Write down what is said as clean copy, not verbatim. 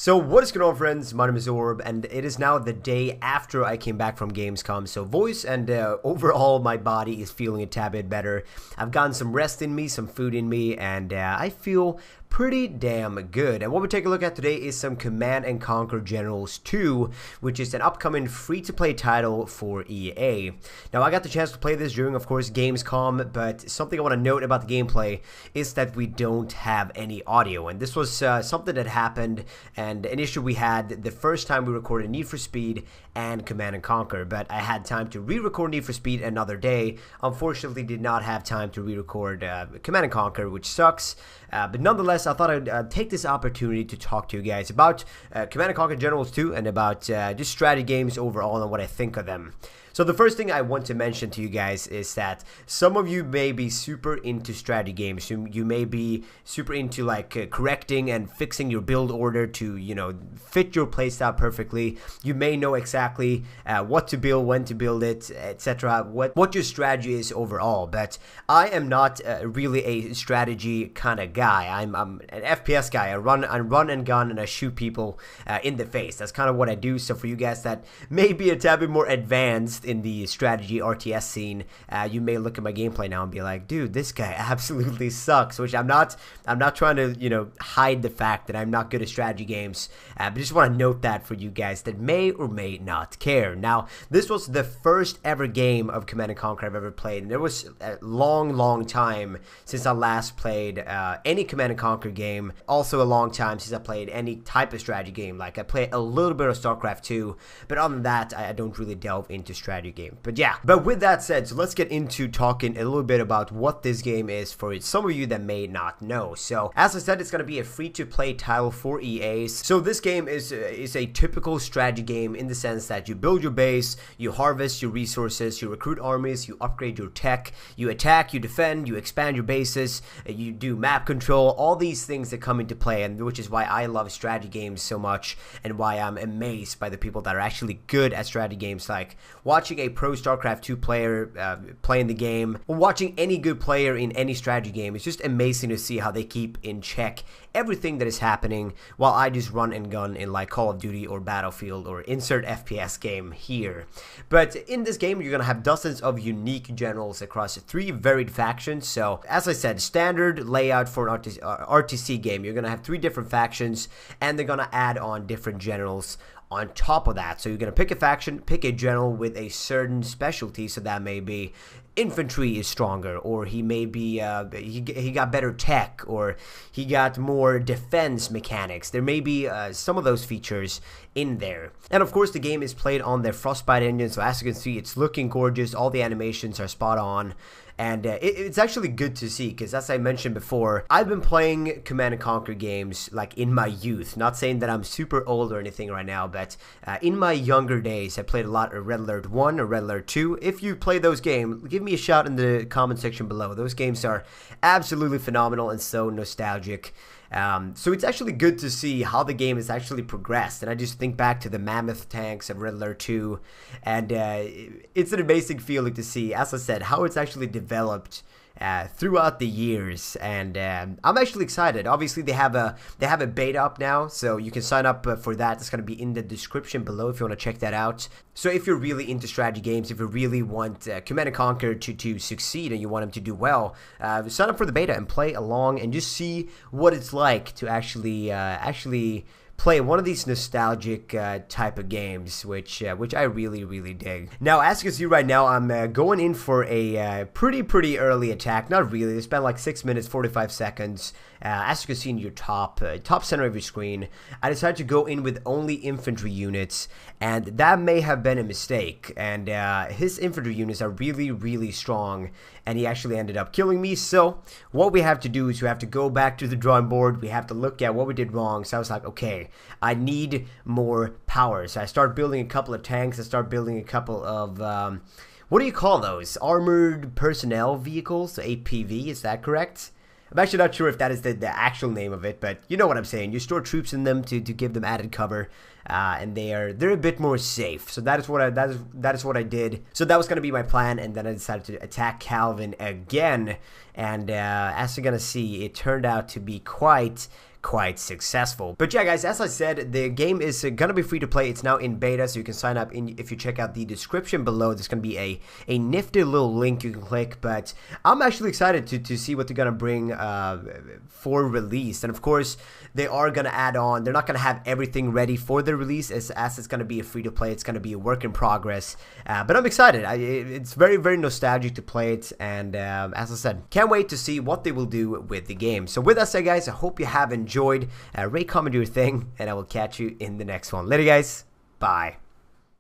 So what is going on, friends? My name is Orb, and it is now the day after I came back from Gamescom, so voice and overall my body is feeling a tad bit better. I've gotten some rest in me, some food in me, and I feel pretty damn good. And what we take a look at today is some Command & Conquer Generals 2, which is an upcoming free-to-play title for EA. Now, I got the chance to play this during, of course, Gamescom, but something I want to note about the gameplay is that we don't have any audio, and this was something that happened and an issue we had the first time we recorded Need for Speed and Command & Conquer, but I had time to re-record Need for Speed another day. Unfortunately, did not have time to re-record Command & Conquer, which sucks, but nonetheless, I thought I'd take this opportunity to talk to you guys about Command & Conquer Generals 2 and about just strategy games overall and what I think of them. So the first thing I want to mention to you guys is that some of you may be super into strategy games. You may be super into like correcting and fixing your build order to, you know, fit your playstyle perfectly. You may know exactly what to build, when to build it, etc. What your strategy is overall. But I am not really a strategy kind of guy. I'm an FPS guy. I run and gun and I shoot people in the face. That's kind of what I do. So for you guys that may be a tad bit more advanced in the strategy RTS scene, you may look at my gameplay now and be like, dude, this guy absolutely sucks, which I'm not trying to, you know, hide the fact that I'm not good at strategy games, but just want to note that for you guys that may or may not care. Now, this was the first ever game of Command & Conquer I've ever played, and there was a long time since I last played any Command & Conquer game. Also a long time since I played any type of strategy game. Like, I played a little bit of StarCraft 2, but other than that, I don't really delve into strategy game. But yeah, but with that said, so let's get into talking a little bit about what this game is for some of you that may not know. So as I said, it's going to be a free-to-play title for EA. So this game is a typical strategy game in the sense that you build your base, you harvest your resources, you recruit armies, you upgrade your tech, you attack, you defend, you expand your bases, you do map control, all these things that come into play, and which is why I love strategy games so much and why I'm amazed by the people that are actually good at strategy games, like watching a pro StarCraft 2 player playing the game, or watching any good player in any strategy game. It's just amazing to see how they keep in check everything that is happening while I just run and gun in like Call of Duty or Battlefield or insert FPS game here. But in this game, you're going to have dozens of unique generals across 3 varied factions. So as I said, standard layout for an RTC game. You're going to have 3 different factions, and they're going to add on different generals on top of that. So you're going to pick a faction, pick a general with a certain specialty. So that may be infantry is stronger, or he may be he got better tech, or he got more defense mechanics. There may be some of those features in there. And of course, the game is played on the Frostbite engine, so as you can see, it's looking gorgeous. All the animations are spot on. And it's actually good to see, because as I mentioned before, I've been playing Command & Conquer games like in my youth. Not saying that I'm super old or anything right now, but in my younger days, I played a lot of Red Alert 1 or Red Alert 2. If you play those games, give me a shout in the comment section below. Those games are absolutely phenomenal and so nostalgic. So it's actually good to see how the game has actually progressed, and I just think back to the mammoth tanks of Red Alert 2, and it's an amazing feeling to see, as I said, how it's actually developed throughout the years, and I'm actually excited. Obviously, they have a beta up now, so you can sign up for that. It's going to be in the description below if you want to check that out. So if you're really into strategy games, if you really want Command & Conquer to succeed and you want them to do well, sign up for the beta and play along and just see what it's like to actually play one of these nostalgic type of games, which I really dig. Now, as you can see right now, I'm going in for a pretty early attack. Not really. It's been like 6 minutes 45 seconds. As you can see in your top center of your screen, I decided to go in with only infantry units, and that may have been a mistake. And his infantry units are really strong, and he actually ended up killing me. So what we have to do is we have to go back to the drawing board. We have to look at what we did wrong. So I was like, okay, I need more power. So I start building a couple of tanks. I start building a couple of what do you call those? Armored personnel vehicles, APV, is that correct? I'm actually not sure if that is the actual name of it, but you know what I'm saying. You store troops in them to give them added cover, and they're a bit more safe. So that is what I did. So that was going to be my plan, and then I decided to attack Calvin again. And as you're gonna see, it turned out to be quite quite successful. But yeah, guys, as I said, the game is gonna be free to play. It's now in beta, so you can sign up if you check out the description below. There's gonna be a nifty little link you can click. But I'm actually excited to see what they're gonna bring for release. And of course, they are gonna add on. They're not gonna have everything ready for the release, as it's gonna be a free to play. It's gonna be a work in progress. But I'm excited. It's very, very nostalgic to play it, and as I said, can't wait to see what they will do with the game. So with that said, guys, I hope you have enjoyed. Rate, comment your thing, and I will catch you in the next one. Later, guys. Bye.